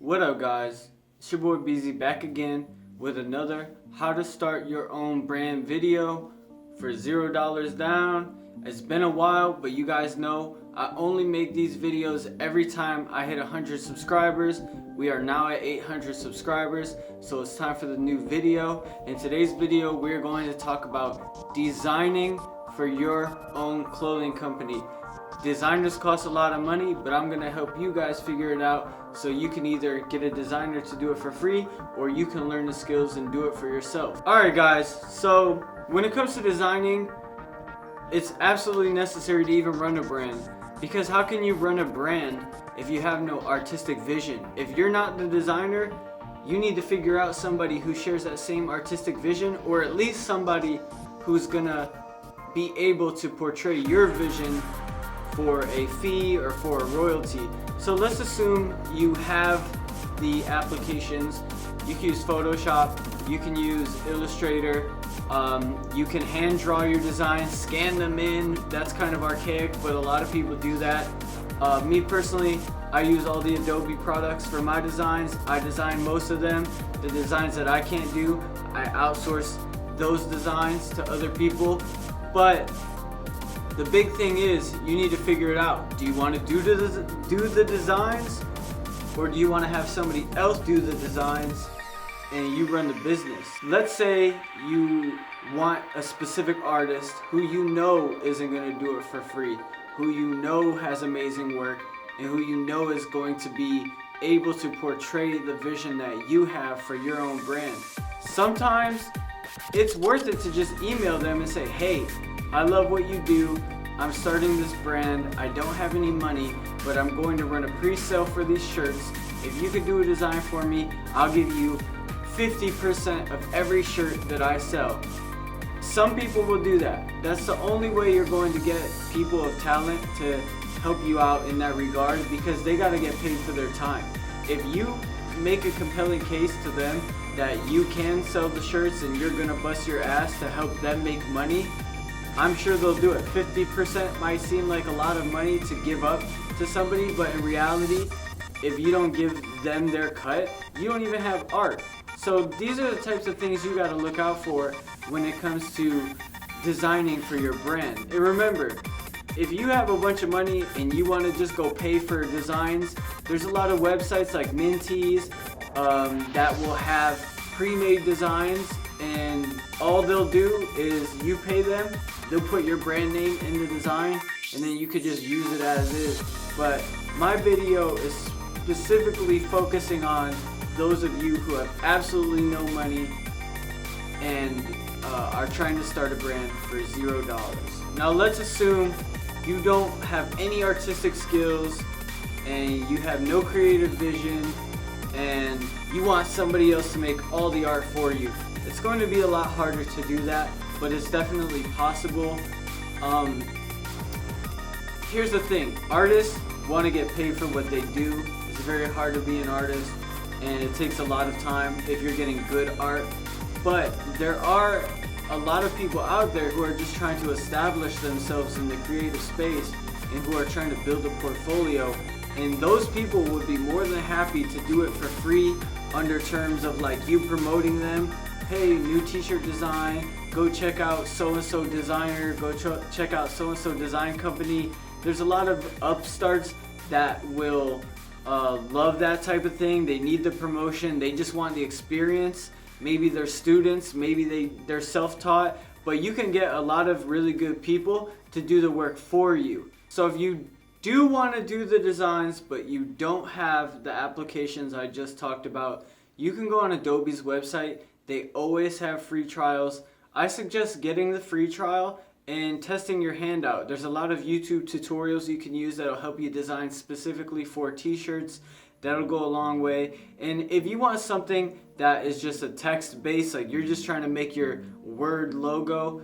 What up guys, it's your boy BZ back again with another how to start your own brand video for $0 down. It's been a while, but you guys know I only make these videos every time I hit 100 subscribers. We are now at 800 subscribers, so it's time for the new video. In today's video, we're going to talk about designing for your own clothing company. Designers cost a lot of money, but I'm gonna help you guys figure it out so you can either get a designer to do it for free or you can learn the skills and do it for yourself. Alright guys, so when it comes to designing, it's absolutely necessary to even run a brand, because how can you run a brand if you have no artistic vision? If you're not the designer, you need to figure out somebody who shares that same artistic vision, or at least somebody who's gonna be able to portray your vision for a fee or for a royalty. So let's assume you have the applications. You can use Photoshop, you can use Illustrator, you can hand draw your designs, scan them in. That's kind of archaic, but a lot of people do that. Me personally, I use all the Adobe products for my designs. I design most of them. The designs that I can't do, I outsource those designs to other people. But the big thing is, you need to figure it out. Do you want to do the designs, or do you want to have somebody else do the designs and you run the business? Let's say you want a specific artist who you know isn't going to do it for free, who you know has amazing work, and who you know is going to be able to portray the vision that you have for your own brand. Sometimes it's worth it to just email them and say, hey, I love what you do. I'm starting this brand. I don't have any money, but I'm going to run a pre-sale for these shirts. If you could do a design for me, I'll give you 50% of every shirt that I sell. Some people will do that. That's the only way you're going to get people of talent to help you out in that regard, because they got to get paid for their time. If you make a compelling case to them that you can sell the shirts and you're gonna bust your ass to help them make money, I'm sure they'll do it. 50% might seem like a lot of money to give up to somebody, but in reality, if you don't give them their cut, you don't even have art. So these are the types of things you gotta look out for when it comes to designing for your brand. And remember, if you have a bunch of money and you wanna just go pay for designs, there's a lot of websites like Minties that will have pre-made designs, and all they'll do is you pay them, they'll put your brand name in the design, and then you could just use it as is. But my video is specifically focusing on those of you who have absolutely no money and are trying to start a brand for $0. Now let's assume you don't have any artistic skills and you have no creative vision and you want somebody else to make all the art for you. It's going to be a lot harder to do that, but it's definitely possible. Here's the thing, artists want to get paid for what they do. It's very hard to be an artist, and it takes a lot of time if you're getting good art. But there are a lot of people out there who are just trying to establish themselves in the creative space and who are trying to build a portfolio, and those people would be more than happy to do it for free under terms of like you promoting them. Hey, new t-shirt design, go check out so-and-so designer, go check out so-and-so design company. There's a lot of upstarts that will love that type of thing. They need the promotion, they just want the experience. Maybe they're students, maybe they're self-taught, but you can get a lot of really good people to do the work for you. So if you do want to do the designs, but you don't have the applications I just talked about, you can go on Adobe's website. They always have free trials. I suggest getting the free trial and testing your hand out. There's a lot of YouTube tutorials you can use that'll help you design specifically for t-shirts. That'll go a long way. And if you want something that is just a text base, like you're just trying to make your word logo,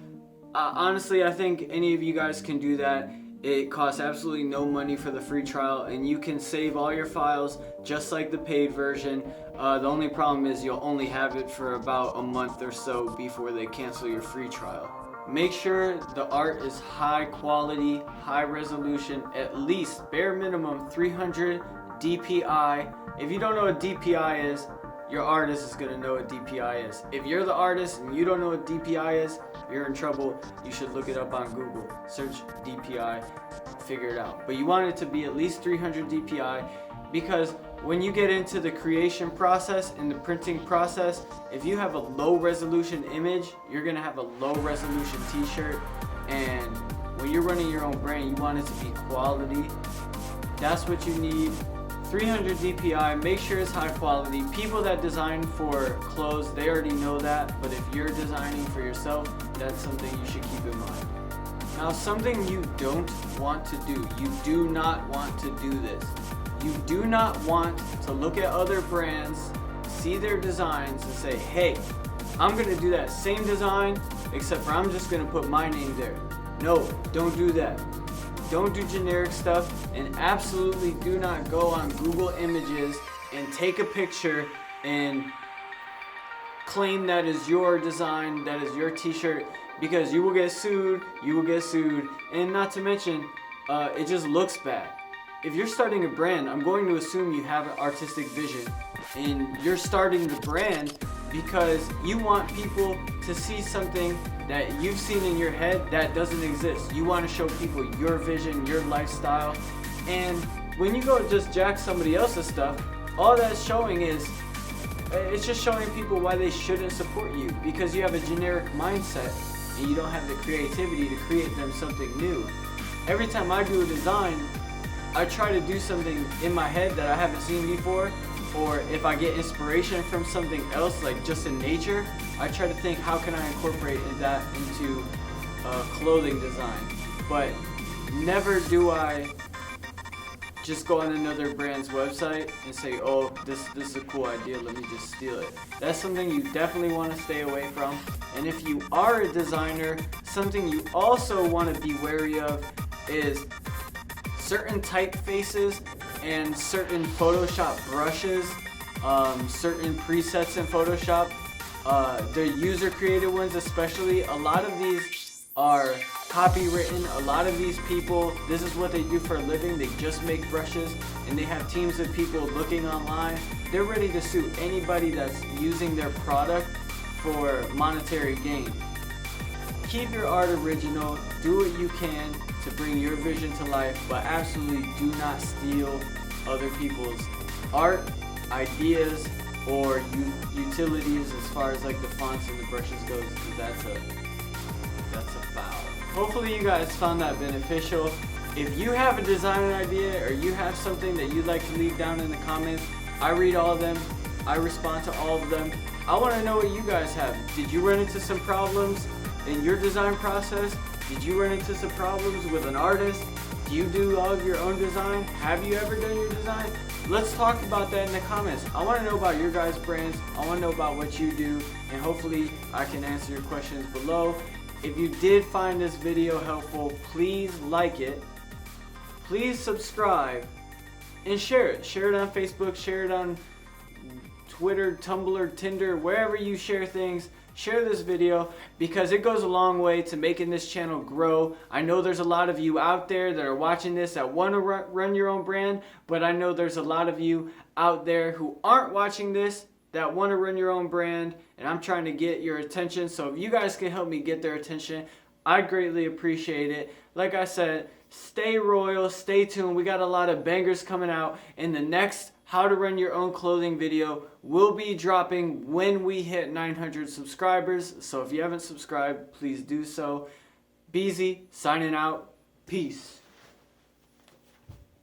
honestly, I think any of you guys can do that. It costs absolutely no money for the free trial, and you can save all your files just like the paid version. The only problem is you'll only have it for about a month or so before they cancel your free trial. Make sure the art is high quality, high resolution, at least bare minimum 300 DPI. If you don't know what DPI is, your artist is going to know what DPI is. If you're the artist and you don't know what DPI is, you're in trouble. You should look it up on Google. Search DPI, figure it out. But you want it to be at least 300 DPI, because when you get into the creation process and the printing process, if you have a low resolution image, you're going to have a low resolution t-shirt. And when you're running your own brand, you want it to be quality. That's what you need. 300 DPI, make sure it's high quality. People that design for clothes, they already know that, but if you're designing for yourself, that's something you should keep in mind. Now, something you don't want to do, you do not want to do this. You do not want to look at other brands, see their designs, and say, hey, I'm gonna do that same design, except for I'm just gonna put my name there. No, don't do that. Don't do generic stuff, and absolutely do not go on Google Images and take a picture and claim that is your design, that is your t-shirt, because you will get sued, and not to mention, it just looks bad. If you're starting a brand, I'm going to assume you have an artistic vision, and you're starting the brand because you want people to see something that you've seen in your head that doesn't exist. You want to show people your vision, your lifestyle. And when you go just jack somebody else's stuff, all that's showing is, it's just showing people why they shouldn't support you, because you have a generic mindset and you don't have the creativity to create them something new. Every time I do a design, I try to do something in my head that I haven't seen before, or if I get inspiration from something else, like just in nature, I try to think, how can I incorporate that into clothing design? But never do I just go on another brand's website and say, oh, this is a cool idea, let me just steal it. That's something you definitely want to stay away from. And if you are a designer, something you also want to be wary of is certain typefaces and certain Photoshop brushes, certain presets in Photoshop, the user created ones especially. A lot of these are copywritten. A lot of these people, this is what they do for a living. They just make brushes, and they have teams of people looking online. They're ready to sue anybody that's using their product for monetary gain. Keep your art original, do what you can to bring your vision to life, but absolutely do not steal other people's art, ideas, or utilities as far as like the fonts and the brushes goes, because that's a foul. Hopefully you guys found that beneficial. If you have a design idea or you have something that you'd like to leave down in the comments, I read all of them, I respond to all of them. I want to know what you guys have. Did you run into some problems in your design process? Did you run into some problems with an artist? Do you do all of your own design? Have you ever done your design? Let's talk about that in the comments. I want to know about your guys' brands. I want to know about what you do, and hopefully I can answer your questions below. If you did find this video helpful, please like it, please subscribe, and share it. Share it on Facebook, share it on Twitter, Tumblr, Tinder, wherever you share things. Share this video, because it goes a long way to making this channel grow. I know there's a lot of you out there that are watching this that want to run your own brand, but I know there's a lot of you out there who aren't watching this that want to run your own brand, and I'm trying to get your attention. So if you guys can help me get their attention, I'd greatly appreciate it. Like I said, stay royal, stay tuned. We got a lot of bangers coming out, and the next how to run your own clothing video will be dropping when we hit 900 subscribers. So if you haven't subscribed, please do so. Beezy signing out. Peace.